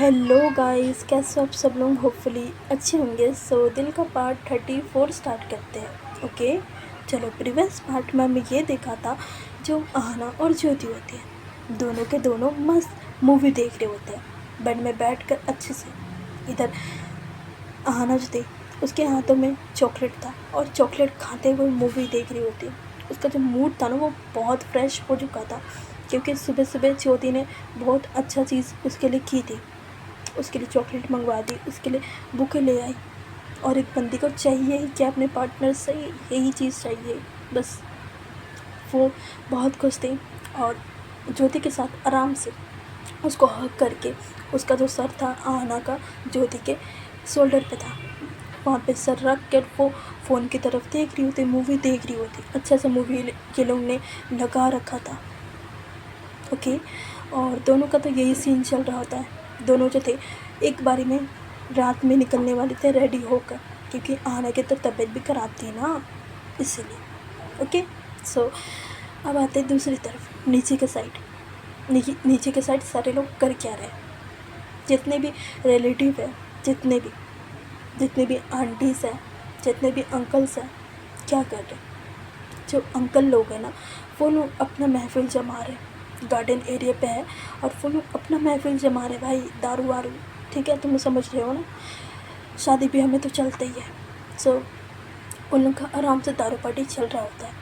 Hello guys, कैसे हो आप सब लोग। होपफुली अच्छे होंगे। दिल का पार्ट 34 स्टार्ट करते हैं। ओके चलो, प्रीवियस पार्ट में हमें ये देखा था जो आहना और ज्योति होती है, दोनों के दोनों मस्त मूवी देख रहे होते हैं बेड में बैठकर अच्छे से। इधर आहना जो थी उसके हाथों में चॉकलेट था और चॉकलेट खाते हुए मूवी देख रही होती। उसका जो मूड था ना वो बहुत फ्रेश हो चुका था, क्योंकि सुबह सुबह ज्योति ने बहुत अच्छा चीज़ उसके लिए की थी। उसके लिए चॉकलेट मंगवा दी, उसके लिए बुके ले आई। और एक बंदी को चाहिए ही क्या, अपने पार्टनर से यही चीज़ चाहिए बस। वो बहुत खुश थी और ज्योति के साथ आराम से उसको हग करके, उसका जो सर था आहना का ज्योति के शोल्डर पे था, वहाँ पे सर रख कर वो फ़ोन की तरफ देख रही होती, मूवी देख रही होती। अच्छा सा मूवी ये लोग ने लगा रखा था। ओके, और दोनों का तो यही सीन चल रहा होता है। दोनों जो थे एक बारी में रात में निकलने वाले थे रेडी होकर, क्योंकि आहना की तो तबीयत भी ख़राब थी ना, इसीलिए। ओके अब आते हैं दूसरी तरफ, नीचे के साइड। नीचे के साइड सारे लोग कर क्या रहे हैं, जितने भी रिलेटिव है, जितने भी आंटीज़ हैं, जितने भी अंकल्स हैं, क्या कर रहे हैं। जो अंकल लोग हैं ना, वो लोग अपना महफिल जमा रहे हैं, गार्डन एरिया पे है और वो लोग अपना महफिल जमा रहे भाई, दारू वारू। ठीक है, तुम समझ रहे हो ना, शादी ब्याह में तो चलता ही है। उन लोग का आराम से दारू पार्टी चल रहा होता है।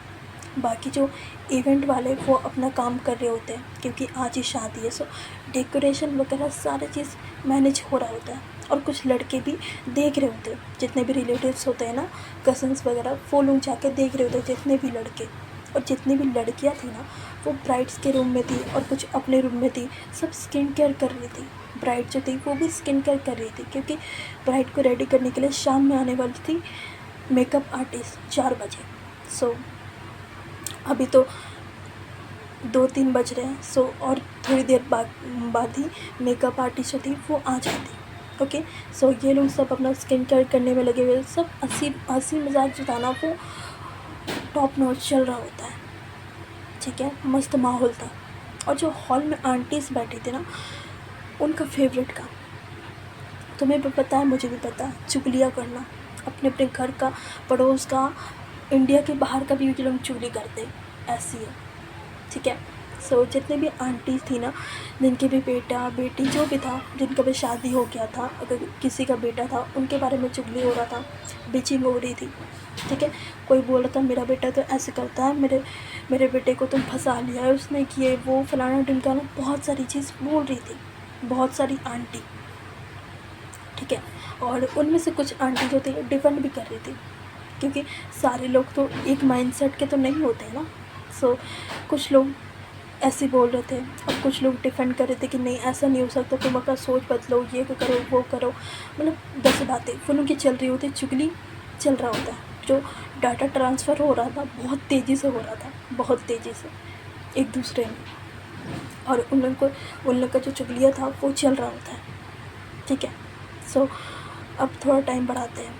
बाकी जो इवेंट वाले वो अपना काम कर रहे होते हैं, क्योंकि आज ही शादी है। डेकोरेशन वगैरह सारी चीज़ मैनेज हो रहा होता है। और कुछ लड़के भी देख रहे होते हैं, जितने भी रिलेटिव्स होते हैं ना, कज़न्स वगैरह, वो लोग जाके देख रहे होते हैं, जितने भी लड़के। और जितनी भी लड़कियां थी ना, वो ब्राइड्स के रूम में थी और कुछ अपने रूम में थी। सब स्किन केयर कर रही थी। ब्राइड जो थी वो भी स्किन केयर कर रही थी, क्योंकि ब्राइड को रेडी करने के लिए शाम में आने वाली थी मेकअप आर्टिस्ट 4 बजे। अभी तो 2-3 बज रहे हैं। और थोड़ी देर बाद ही मेकअप आर्टिस्ट जो थी वो आ जाती। ओके, ये लोग सब अपना स्किन केयर करने में लगे हुए। सब हंसी मजाक जो था ना वो टॉप नॉच चल रहा होता है। ठीक है, मस्त माहौल था। और जो हॉल में आंटीज़ बैठी थी ना, उनका फेवरेट काम, तुम्हें भी पता है मुझे भी पता है, चुगलियाँ करना। अपने अपने घर का, पड़ोस का, इंडिया के बाहर का भी ये लोग चुगली करते, ऐसी है। ठीक है, जितने भी आंटी थी ना, जिनके भी बेटा बेटी जो भी था, जिनका भी शादी हो गया था, अगर किसी का बेटा था, उनके बारे में चुगली हो रहा था, बिचिंग हो रही थी। ठीक है, कोई बोल रहा था मेरा बेटा तो ऐसे करता है, मेरे बेटे को तुम फंसा लिया है उसने, किए वो फलाना ढिमकाना, बहुत सारी चीज़ बोल रही थी, बहुत सारी आंटी। ठीक है, और उनमें से कुछ आंटी जो थी डिफेंड भी कर रही थी, क्योंकि सारे लोग तो एक माइंडसेट के तो नहीं होते हैं ना। कुछ लोग ऐसे बोल रहे थे और कुछ लोग डिफेंड कर रहे थे कि नहीं ऐसा नहीं हो सकता, तुम अपना सोच बदलो, ये करो वो करो। मतलब 10 बातें फिल्म की चल रही होती, चुगली चल रहा होता है। जो डाटा ट्रांसफ़र हो रहा था बहुत तेज़ी से हो रहा था, बहुत तेज़ी से एक दूसरे में। और उन लोग का जो चुगलिया था वो चल रहा होता है। ठीक है, अब थोड़ा टाइम बढ़ाते हैं।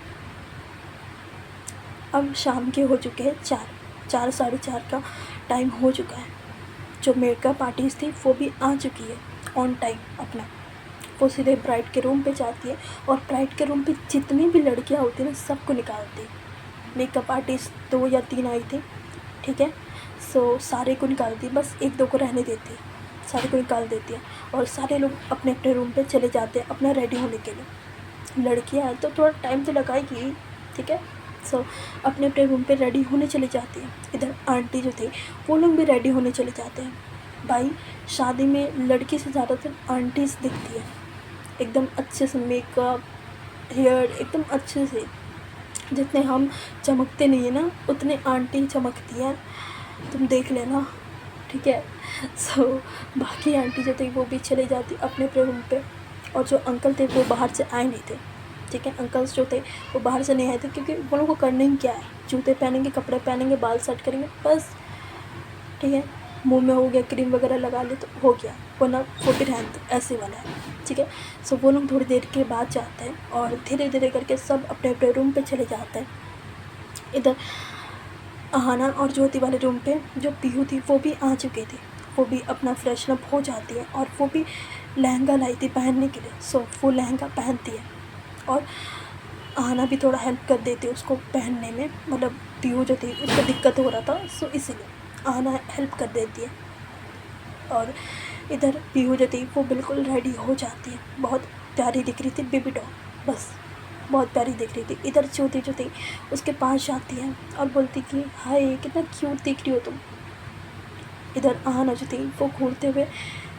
अब शाम के हो चुके हैं 4 साढ़े 4 का टाइम हो चुका है। जो मेकअप आर्टिस्ट थी वो भी आ चुकी है ऑन टाइम अपना। वो सीधे ब्राइड के रूम पे जाती है और ब्राइड के रूम पे जितनी भी लड़कियां होती हैं ना, सबको निकालती है। मेकअप आर्टिस्ट 2 या 3 आई थी। ठीक है, सारे को निकालती है, बस 1-2 को रहने देती है, सारे को निकाल देती है। और सारे लोग अपने अपने रूम पे चले जाते हैं अपना रेडी होने के लिए। लड़कियां हैं तो थोड़ा टाइम तो लगाएगी। ठीक है, अपने अपने रूम पे रेडी होने चले जाती हैं। इधर आंटी जो थे वो लोग भी रेडी होने चले जाते हैं। भाई, शादी में लड़की से ज़्यादातर आंटीज़ दिखती है, एकदम अच्छे से मेकअप, हेयर एकदम अच्छे से। जितने हम चमकते नहीं है ना, उतने आंटी चमकती हैं, तुम देख लेना। ठीक है, बाकी आंटी जो थी वो भी चले जाती अपने अपने रूम पे। और जो अंकल थे वो बाहर से आए नहीं थे। ठीक है, अंकल्स जो थे वो बाहर से नहीं आए थे, क्योंकि वो लोगों को करने ही क्या है, जूते पहनेंगे, कपड़े पहनेंगे, बाल सेट करेंगे, बस। ठीक है, मुंह में हो गया क्रीम वगैरह लगा ले तो हो गया, वरना वो भी रहते ऐसे वाला है। ठीक है, वो लोग थोड़ी देर के बाद जाते हैं और धीरे धीरे करके सब अपने अपने रूम पे चले जाते हैं। इधर आहना और ज्योति वाले रूम पे जो पीहू थी वो भी आ चुकी थी। वो भी अपना फ्रेशन अप हो जाती है और वो भी लहंगा लाई थी पहनने के लिए, सो वो लहंगा पहनती है और आहना भी थोड़ा हेल्प कर देती है उसको पहनने में, मतलब पीहू जो थी उसको दिक्कत हो रहा था, सो इसीलिए आहना हेल्प कर देती है। और इधर पीहू जो थी वो बिल्कुल रेडी हो जाती है, बहुत प्यारी दिख रही थी बेबी डॉल, बस बहुत प्यारी दिख रही थी। इधर ज्योति जो थी उसके पास जाती है और बोलती कि हाय कितना क्यूट दिख रही हो तुम। इधर आहना जो थी वो घूरते हुए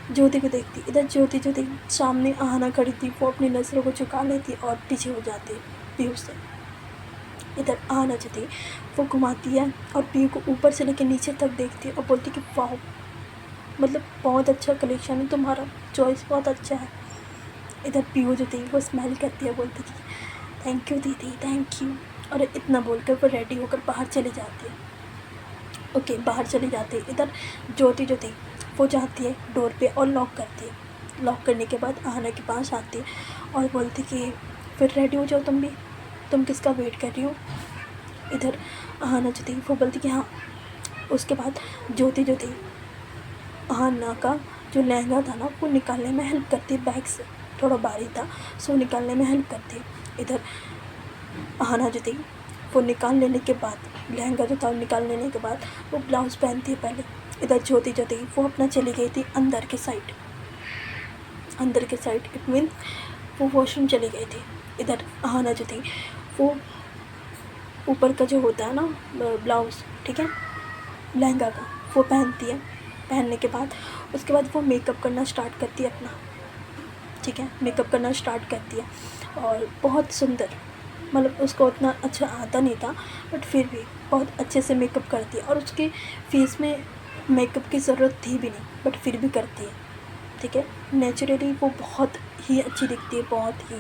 ज्योति को देखती, इधर ज्योति जो थी सामने आहना खड़ी थी, वो अपनी नज़रों को झुका लेती और पीछे हो जाती पीहू से। इधर आहना जो थी वो घुमाती है और पीहू को ऊपर से लेकर नीचे तक देखती है और बोलती कि वाह, मतलब बहुत अच्छा कलेक्शन है तुम्हारा, चॉइस बहुत अच्छा है। इधर पीहू जो थी वो स्माइल करती है, बोलती कि थैंक यू दीदी, थैंक यू, और इतना बोलकर वो रेडी होकर बाहर चली जाती है। ओके, बाहर चली जाती है। इधर ज्योति जो थी वो जाती है डोर पे और लॉक करती है। लॉक करने के बाद आहना के पास आती है और बोलती कि फिर रेडी हो जाओ तुम भी, तुम किसका वेट कर रही हो। इधर आहना जो थी वो बोलती कि हाँ। उसके बाद ज्योति जो थी आहना का जो लहंगा था ना वो निकालने में हेल्प करती है, बैग से थोड़ा भारी था, सो निकालने में हेल्प करती है। इधर आहना जो थी वो निकाल लेने के बाद, लहंगा जो था निकाल लेने के बाद वो ब्लाउज़ पहनती है पहले। इधर ज्योति जो थी वो अपना चली गई थी अंदर के साइड, अंदर के साइड इट मीन वो वॉशरूम चली गई थी। इधर आहना जो थी वो ऊपर का जो होता है ना ब्लाउज़, ठीक है, लहंगा का, वो पहनती है। पहनने के बाद उसके बाद वो मेकअप करना स्टार्ट करती है अपना, ठीक है, मेकअप करना स्टार्ट करती है और बहुत सुंदर, मतलब उसको उतना अच्छा आता नहीं था बट फिर भी बहुत अच्छे से मेकअप करती है और उसके फेस में मेकअप की ज़रूरत थी भी नहीं बट फिर भी करती है, ठीक है। नेचुरली वो बहुत ही अच्छी दिखती है, बहुत ही,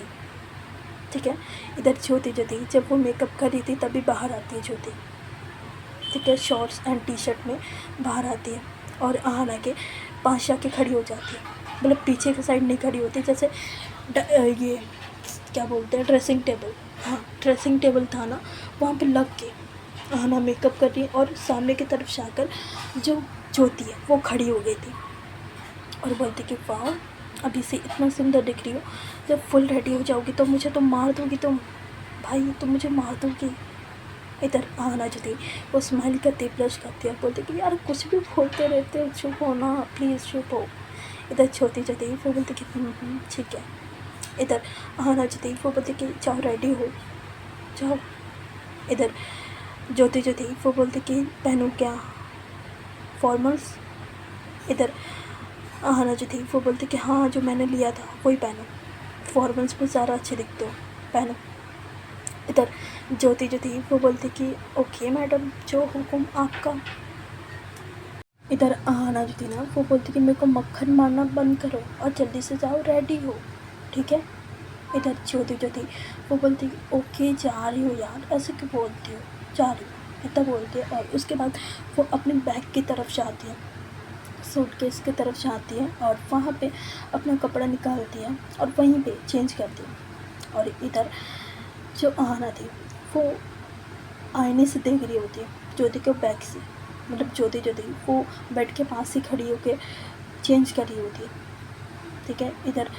ठीक है। इधर ज्योति जो थी जब वो मेकअप कर रही थी तभी बाहर आती है ज्योति, ठीक है, शॉर्ट्स एंड टी शर्ट में बाहर आती है और आहना के पास जाके खड़ी हो जाती है, मतलब पीछे की साइड नहीं खड़ी होती, जैसे ये क्या बोलते हैं ड्रेसिंग टेबल, हाँ ड्रेसिंग टेबल था ना, वहाँ पे लग के आहना मेकअप कर रही है और सामने की तरफ जाकर जो ज्योति है वो खड़ी हो गई थी और बोलती कि वाह, अभी से इतना सुंदर दिख रही हो, जब फुल रेडी हो जाओगी तो मुझे तो मार दोगी तुम, भाई तुम मुझे मार दोगी। इधर आहना जो थी वो स्माइल करती, ब्लश करती है, बोलती कि यार कुछ भी बोलते रहते हो, चुप हो ना प्लीज़, चुप हो। इधर ज्योति जो थी वो बोलती कि ठीक है। इधर आहना जो थी वो बोलती कि जाओ रेडी हो जाओ। इधर ज्योति जो थी वो बोलती कि पहनूं क्या फॉर्मल्स। इधर आहना जो थी वो बोलती कि हाँ जो मैंने लिया था वही पहनो, फॉर्मल्स में ज़्यादा अच्छे दिखते हो, पहनो। इधर ज्योति जो थी वो बोलती कि ओके मैडम, जो हुक्म आपका। इधर आहना जो थी ना वो बोलती कि मेरे को मक्खन मारना बंद करो और जल्दी से जाओ रेडी हो, ठीक है। इधर ज्योति जो थी वो बोलती कि ओके जा रही हो यार, ऐसे क्यों बोलती हो, जा रही हो, इतना बोलती है। और उसके बाद वो अपने बैग की तरफ जाती है, सूटकेस की तरफ जाती है और वहाँ पे अपना कपड़ा निकालती है और वहीं पे चेंज करती है। और इधर जो आहना थी वो आईने से देख रही होती है ज्योति के बैग से, मतलब ज्योति जो थी वो बेड के पास ही खड़ी होकर चेंज कर रही होती है, ठीक है। इधर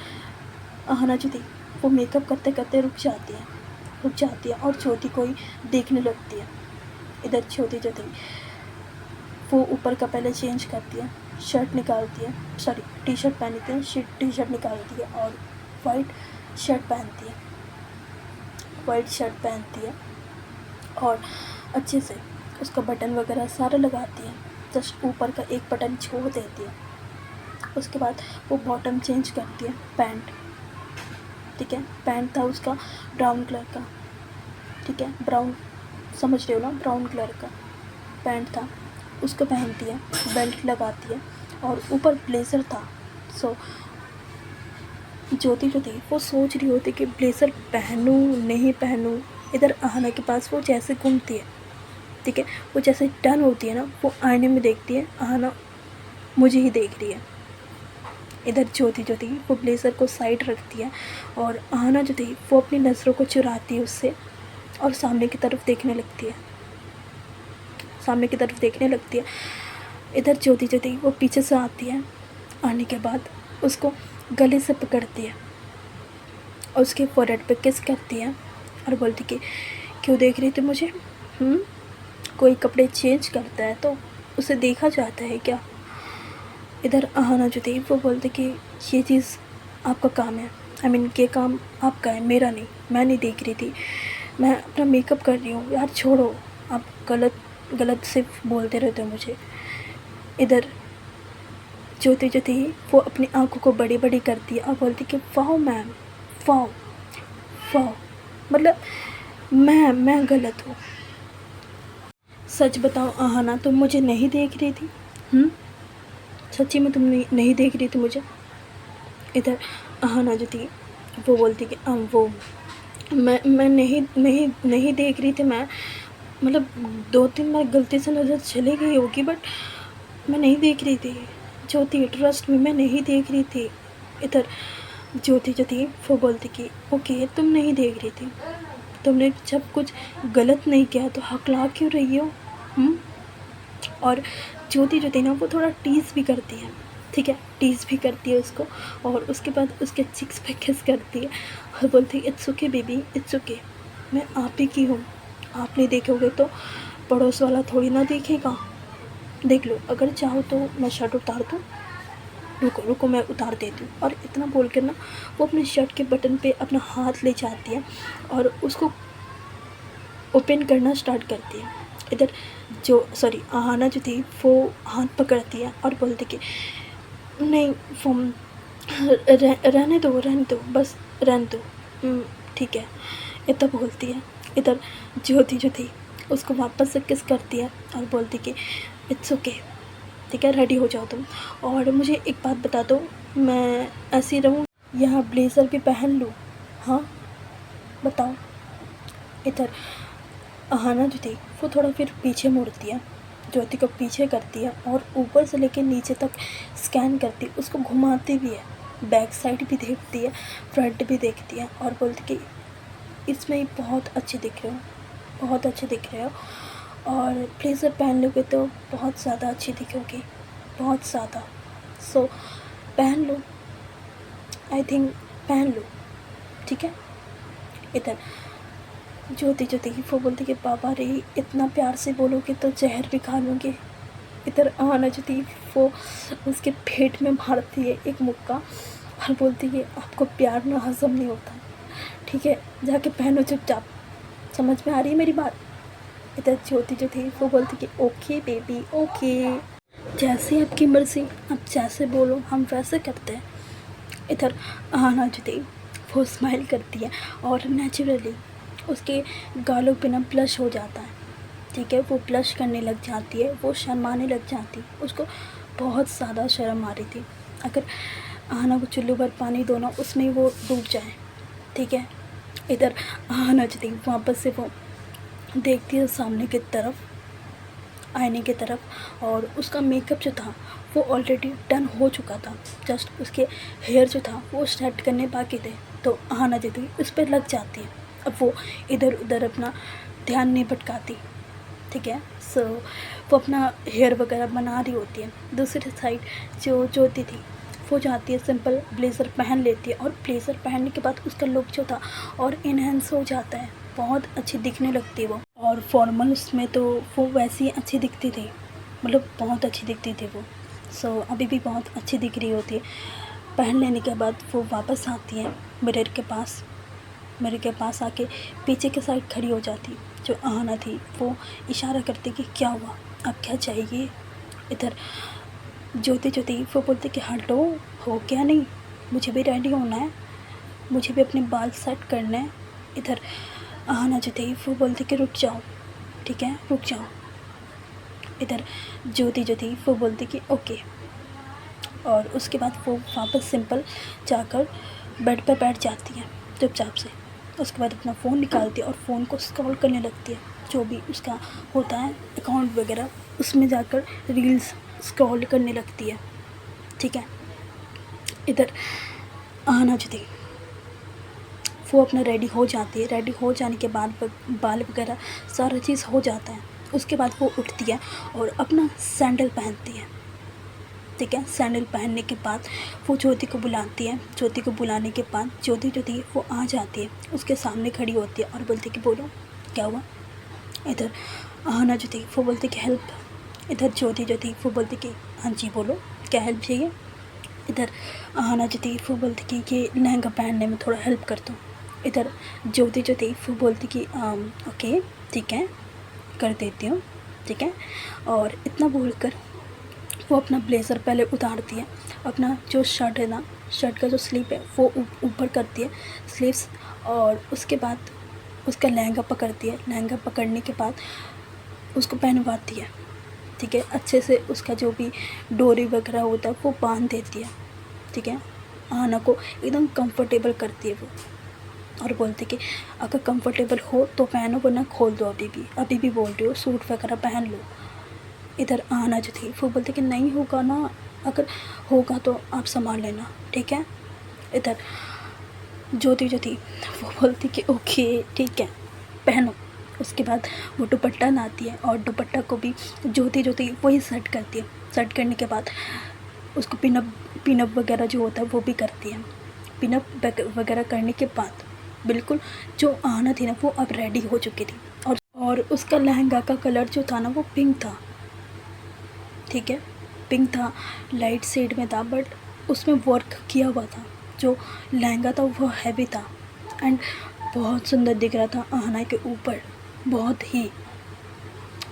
आहना जो थी वो मेकअप करते करते रुक जाती है और ज्योति को ही देखने लगती है। इधर ज्योति जो थी वो ऊपर का पहले चेंज करती है, शर्ट निकालती है, सॉरी टी शर्ट पहनती है, टी शर्ट निकालती है और वाइट शर्ट पहनती है और अच्छे से उसका बटन वगैरह सारा लगाती है, जस्ट ऊपर का एक बटन छोड़ देती है। उसके बाद वो बॉटम चेंज करती है, पैंट, ठीक है, पैंट था उसका ब्राउन कलर का, ठीक है, ब्राउन समझ रहे हो ना, ब्राउन कलर का पैंट था, उसको पहनती है, बेल्ट लगाती है और ऊपर ब्लेज़र था। सो ज्योति जो थी वो सोच रही होती कि ब्लेज़र पहनूं नहीं पहनूं। इधर आहना के पास वो जैसे घूमती है, ठीक है, वो जैसे टर्न होती है ना, वो आईने में देखती है आहना मुझे ही देख रही है। इधर ज्योति जो थी वो ब्लेज़र को साइड रखती है और आहना जो थी वो अपनी नज़रों को चुराती है उससे और सामने की तरफ देखने लगती है। इधर ज्योति जो थी वो पीछे से आती है, आने के बाद उसको गले से पकड़ती है और उसके फोrehead पे किस करती है और बोलती कि क्यों देख रही थी मुझे? कोई कपड़े चेंज करता है तो उसे देखा जाता है क्या? इधर अहाना जो थी वो बोलती कि ये चीज़ आपका काम है, आई मीन ये काम आपका है, मेरा नहीं, मैं नहीं देख रही थी, मैं अपना मेकअप कर रही हूँ, यार छोड़ो, आप गलत गलत सिर्फ बोलते रहते हो मुझे। इधर ज्योति जो थी वो अपनी आंखों को बड़ी बड़ी करती है और बोलती कि वाह मैम, वाह वाह, मतलब मैं गलत हूँ। सच बताओ अहाना, तुम मुझे नहीं देख रही थी? सच्ची में तुम नहीं देख रही थी मुझे? इधर अहाना जो थी वो बोलती कि वो मैं नहीं देख रही थी, मैं मतलब 2-3 बार गलती से नज़र चली गई होगी, बट मैं नहीं देख रही थी ज्योति, ट्रस्ट में मैं नहीं देख रही थी। इधर ज्योति जो थी वो बोलती कि ओके तुम नहीं देख रही थी, तुमने जब कुछ गलत नहीं किया तो हकला क्यों रही हो? और ज्योति जो थी ना वो थोड़ा टीज़ भी करती है, ठीक है, टीज़ भी करती है उसको, और उसके बाद उसके चिक्स पे किस करती है और बोलती है it's okay baby, it's okay, मैं आप ही की हूँ, आप नहीं देखोगे तो पड़ोस वाला थोड़ी ना देखेगा, देख लो, अगर चाहो तो मैं शर्ट उतार दूँ, रुको रुको मैं उतार देती हूँ। और इतना बोल कर ना वो अपने शर्ट के बटन पे अपना हाथ ले जाती है और उसको ओपन करना स्टार्ट करती है। इधर अहाना जो थी वो हाथ पकड़ती है और बोलती कि नहीं वो रहने दो बस रहने दो, ठीक है, इतना बोलती है। इधर ज्योति जो थी उसको वापस से किस करती है और बोलती कि इट्स ओके, ठीक है, रेडी हो जाओ तुम, और मुझे एक बात बता दो, मैं ऐसी रहूँ यहाँ ब्लेज़र भी पहन लूँ? हाँ बताओ। इधर अहाना जो थी वो थोड़ा फिर पीछे मुड़ती है, ज्योति को पीछे करती है और ऊपर से लेकर नीचे तक स्कैन करती है, उसको घुमाती भी है, बैक साइड भी देखती है, फ्रंट भी देखती है और बोलती कि इसमें बहुत अच्छे दिख रहे हो, बहुत अच्छे दिख रहे हो, और ब्लेज़र पहन लोगे तो बहुत ज़्यादा अच्छी दिखोगी, बहुत ज़्यादा, सो पहन लो, आई थिंक पहन लो, ठीक है। इधर ज्योति जो थी वो बोलती कि बाबा रे इतना प्यार से बोलोगे तो जहर भी खा लूँगी। इधर अहाना जो थी वो उसके पेट में मारती है एक मुक्का और बोलती है आपको प्यार ना हजम नहीं होता, ठीक है, जाके पहनो चुपचाप, समझ में आ रही है मेरी बात? इधर ज्योति जो थी वो बोलती कि ओके बेबी ओके, जैसे आपकी मर्ज़ी, आप जैसे बोलो हम वैसे करते हैं। इधर अहाना जो थी वो स्माइल करती है और नेचुरली उसके गालों पे ना ब्लश हो जाता है, ठीक है, वो ब्लश करने लग जाती है, वो शर्माने लग जाती है, उसको बहुत ज़्यादा शर्म आ रही थी, अगर अहाना को चुल्लू भर पानी दो ना उसमें वो डूब जाए, ठीक है। इधर अहाना जो थी वापस से वो देखती है सामने की तरफ, आईने की तरफ, और उसका मेकअप जो था वो ऑलरेडी डन हो चुका था, जस्ट उसके हेयर जो था वो सेट करने बाकी थे, तो अहाना जो थी उस पर लग जाती है, अब वो इधर उधर अपना ध्यान नहीं भटकाती, ठीक है। सो वो अपना हेयर वगैरह बना रही होती है, दूसरी साइड जो ज्योति थी वो जाती है सिंपल ब्लेज़र पहन लेती है, और ब्लेज़र पहनने के बाद उसका लुक जो था और इन्हेंस हो जाता है, बहुत अच्छी दिखने लगती है वो, और फॉर्मल उसमें तो वो वैसी ही अच्छी दिखती थी, मतलब बहुत अच्छी दिखती थी वो, सो अभी भी बहुत अच्छी दिख रही होती है। पहन लेने के बाद वो वापस आती है मिरर के पास, मेरे के पास आके पीछे के साइड खड़ी हो जाती, जो अहाना थी वो इशारा करती कि क्या हुआ, अब क्या चाहिए। इधर ज्योति जो थी वो बोलती कि हटो, हो क्या नहीं, मुझे भी रेडी होना है, मुझे भी अपने बाल सेट करने हैं। इधर अहाना जो थी वो बोलती कि रुक जाओ, ठीक है रुक जाओ। इधर ज्योति जो थी वो बोलती कि ओके, और उसके बाद वो वापस सिंपल जाकर बेड पर बैठ जाती है चुपचाप से, उसके बाद अपना फ़ोन निकालती है और फ़ोन को स्क्रॉल करने लगती है, जो भी उसका होता है अकाउंट वगैरह उसमें जाकर रील्स स्क्रॉल करने लगती है, ठीक है। इधर अहाना जो थी वो अपना रेडी हो जाती है, रेडी हो जाने के बाद बाल वगैरह सारा चीज़ हो जाता है, उसके बाद वो उठती है और अपना सैंडल पहनती है, ठीक है। सैंडल पहनने के बाद वो ज्योति को बुलाती है। ज्योति को बुलाने के बाद ज्योति जो थी वो आ जाती है, उसके सामने खड़ी होती है और बोलती कि बोलो क्या हुआ। इधर आहना जो थी वो बोलती कि हेल्प। इधर ज्योति जो थी वो बोलती कि हाँ जी बोलो क्या हेल्प चाहिए। इधर आहना जो थी वो बोलती कि ये लहंगा पहनने में थोड़ा हेल्प कर दो। इधर ज्योति जो थी वो बोलती कि ओके ठीक है कर देती हूँ, ठीक है। और इतना बोलकर वो अपना ब्लेज़र पहले उतारती है, अपना जो शर्ट है ना, शर्ट का जो स्लीव है वो ऊपर करती है स्लीव्स, और उसके बाद उसका लहंगा पकड़ती है। लहंगा पकड़ने के बाद उसको पहनवाती है, ठीक है। अच्छे से उसका जो भी डोरी वगैरह होता है वो बांध देती है, ठीक है। आहना को एकदम कंफर्टेबल करती है वो, और बोलती कि अगर कंफर्टेबल हो तो पहनो वरना खोल दो, अभी भी बोल रही हो सूट वगैरह पहन लो। इधर आहना जो थी वो बोलती कि नहीं होगा ना, अगर होगा तो आप संभाल लेना, ठीक है। इधर ज्योति जो थी वो बोलती कि ओके ठीक है पहनो। उसके बाद वो दुपट्टा लाती है और दुपट्टा को भी ज्योति जो थी वही सेट करती है। सेट करने के बाद उसको पिनअप वगैरह जो होता है वो भी करती है। पिनअप वगैरह करने के बाद बिल्कुल जो आहना थी ना वो अब रेडी हो चुकी थी, और उसका लहंगा का कलर जो था ना वो पिंक था, ठीक है। पिंक था, लाइट शेड में था, बट उसमें वर्क किया हुआ था। जो लहंगा था वो हैवी था एंड बहुत सुंदर दिख रहा था आहना के ऊपर, बहुत ही।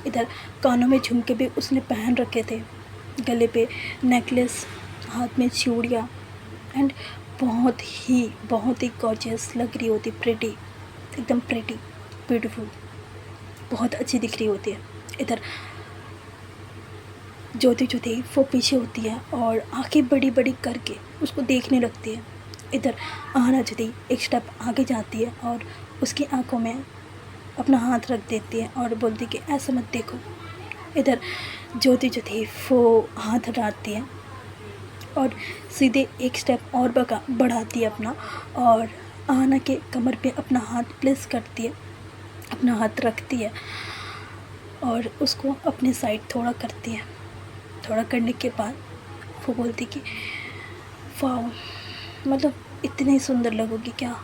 इधर कानों में झुमके भी उसने पहन रखे थे, गले पे नेकलेस, हाथ में चूड़ियाँ, एंड बहुत ही गॉर्जियस लग रही होती, प्रिटी, एकदम प्रिटी, ब्यूटीफुल, बहुत अच्छी दिख रही होती है। इधर ज्योति जो थी वो पीछे होती है और आंखें बड़ी बड़ी करके उसको देखने लगती है। इधर आहना जो थी एक स्टेप आगे जाती है और उसकी आंखों में अपना हाथ रख देती है और बोलती कि ऐसा मत देखो। इधर ज्योति जो थी वो हाथ हटाती है और सीधे एक स्टेप और बढ़ाती है अपना, और आहना के कमर पे अपना हाथ प्लेस करती है, अपना हाथ रखती है और उसको अपने साइड थोड़ा करती है। थोड़ा करने के बाद वो बोलती कि वाह, मतलब इतनी सुंदर लगोगी क्या,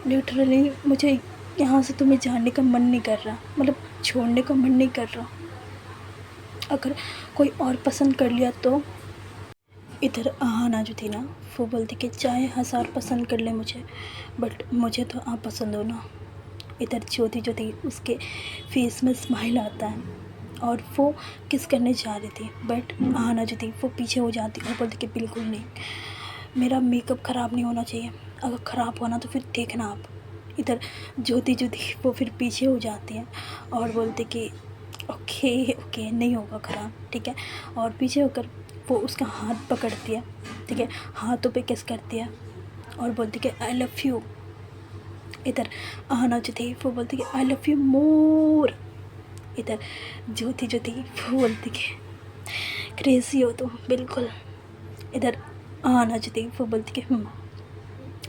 लिटरली मुझे यहाँ से तुम्हें जाने का मन नहीं कर रहा, मतलब छोड़ने का मन नहीं कर रहा, अगर कोई और पसंद कर लिया तो। इधर आहना जो थी ना वो बोलती कि चाहे 1000 पसंद कर ले मुझे, बट मुझे तो आप पसंद हो ना। इधर ज्योति जो थी उसके फेस में स्माइल आता है और वो किस करने जा रही थी, बट आहना जो थी वो पीछे हो जाती और बोलती कि बिल्कुल नहीं, मेरा मेकअप ख़राब नहीं होना चाहिए, अगर ख़राब होना तो फिर देखना आप। इधर ज्योति जो थी वो फिर पीछे हो जाती है और बोलती कि ओके ओके नहीं होगा ख़राब, ठीक है। और पीछे होकर वो उसका हाथ पकड़ती है, ठीक है, हाथों पे किस करती है और बोलती कि आई लव यू। इधर आहना जो थी वो बोलती कि आई लव यू मोर। इधर ज्योति जो थी वो बोलती कि क्रेज़ी हो तुम बिल्कुल। इधर आहना जो थी वो बोलती कि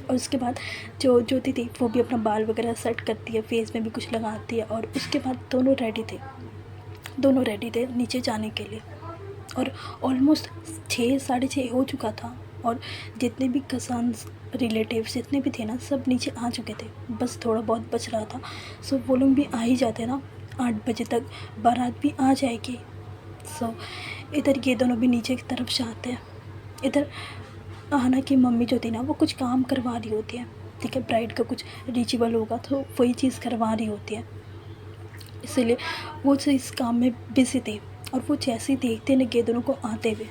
और उसके बाद जो ज्योति थी वो भी अपना बाल वगैरह सेट करती है, फेस में भी कुछ लगाती है, और उसके बाद दोनों रेडी थे नीचे जाने के लिए। और ऑलमोस्ट 6 साढ़े 6 हो चुका था और जितने भी कज़न्स रिलेटिव्स जितने भी थे ना सब नीचे आ चुके थे, बस थोड़ा बहुत बच रहा था। सो वो लोग भी आ ही जाते ना, 8 बजे तक बारात भी आ जाएगी। सो इधर ये दोनों भी नीचे की तरफ जाते हैं। इधर आहना की मम्मी जो थी ना वो कुछ काम करवा रही होती है, ठीक है, ब्राइड का कुछ रिचुअल होगा तो वही चीज़ करवा रही होती है, इसीलिए वो इस काम में बिजी थी। और वो जैसे ही देखते ना ये दोनों को आते हुए,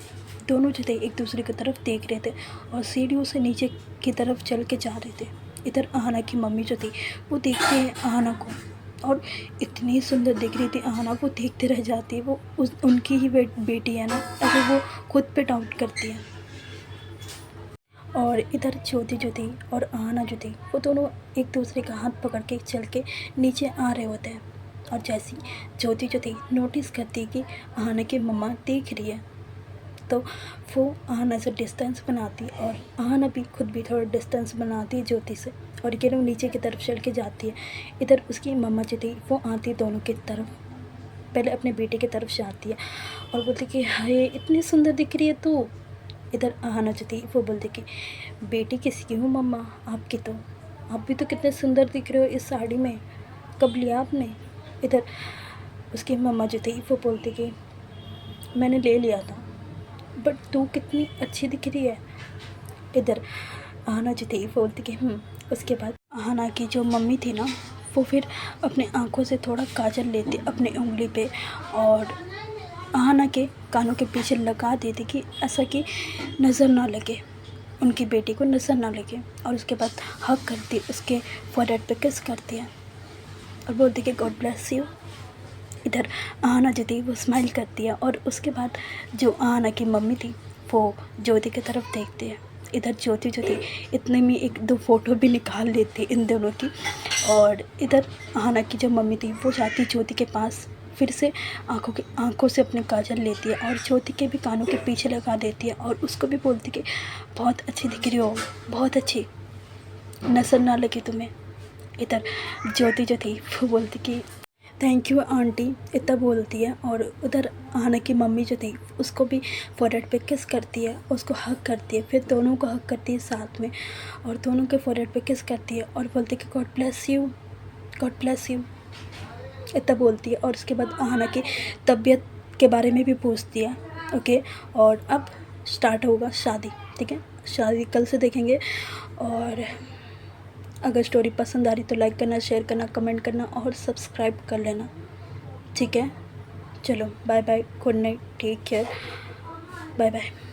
दोनों जो थे एक दूसरे की तरफ देख रहे थे और सीढ़ियों से नीचे की तरफ चल के जा रहे थे। इधर आहना की मम्मी जो थी वो देखते हैं आहना को, और इतनी सुंदर दिख रही थी आहना, वो देखते रह जाती है। वो उनकी ही बेटी है ना, अगर वो खुद पे डाउट करती है। और इधर ज्योति जो थी और आहना जो थी वो दोनों एक दूसरे का हाथ पकड़ के चल के नीचे आ रहे होते हैं। और जैसी ज्योति जो थी नोटिस करती है कि आहना की मम्मा देख रही है, तो वो आहना से डिस्टेंस बनाती है और आहना भी खुद भी थोड़ा डिस्टेंस बनाती है ज्योति से, और ये लोग नीचे की तरफ चल के जाती है। इधर उसकी मम्मा जो थी वो आती दोनों की तरफ, पहले अपने बेटे की तरफ से आती है और बोलती कि हाय इतनी सुंदर दिख रही है तू। इधर आहाना जो थी वो बोलती कि बेटी किसी की हूँ मम्मा, आपकी तो। आप भी तो कितने सुंदर दिख रहे हो इस साड़ी में, कब लिया आपने। इधर उसकी मम्मा जो थी वो बोलती कि मैंने ले लिया था, बट तू कितनी अच्छी दिख रही है। इधर आहाना जो थी वो बोलती कि उसके बाद आहाना की जो मम्मी थी ना, वो फिर अपने आँखों से थोड़ा काजल लेती अपनी उंगली पे और आहाना के कानों के पीछे लगा देती कि ऐसा कि नज़र ना लगे, उनकी बेटी को नज़र ना लगे। और उसके बाद हक करती, उसके फोrehead पे किस करती है और बोलती कि गॉड ब्लेस यू। इधर आहाना जो थी वो स्माइल करती है और उसके बाद जो आहाना की मम्मी थी वो ज्योति की तरफ देखती है। इधर ज्योति जो थी इतने में एक दो फ़ोटो भी निकाल लेती इन दोनों की। और इधर आहाना की जो मम्मी थी वो जाती ज्योति के पास, फिर से आँखों से अपने काजल लेती है और ज्योति के भी कानों के पीछे लगा देती है और उसको भी बोलती कि बहुत अच्छी दिख रही हो, बहुत अच्छी, नज़र ना लगे तुम्हें। इधर ज्योति जो थी वो बोलती कि थैंक यू आंटी, इतना बोलती है। और उधर आहाना की मम्मी जो थी उसको भी फोrehead पे किस करती है, उसको हक करती है, फिर दोनों को हक करती है साथ में और दोनों के फोrehead पे किस करती है और बोलती है कि God bless you, God bless you, इतना बोलती है। और उसके बाद आहाना की तबीयत के बारे में भी पूछती है। ओके, और अब स्टार्ट होगा शादी, ठीक है, शादी कल से देखेंगे। और अगर स्टोरी पसंद आ रही तो लाइक करना, शेयर करना, कमेंट करना और सब्सक्राइब कर लेना, ठीक है। चलो bye bye, good night, take care, bye bye.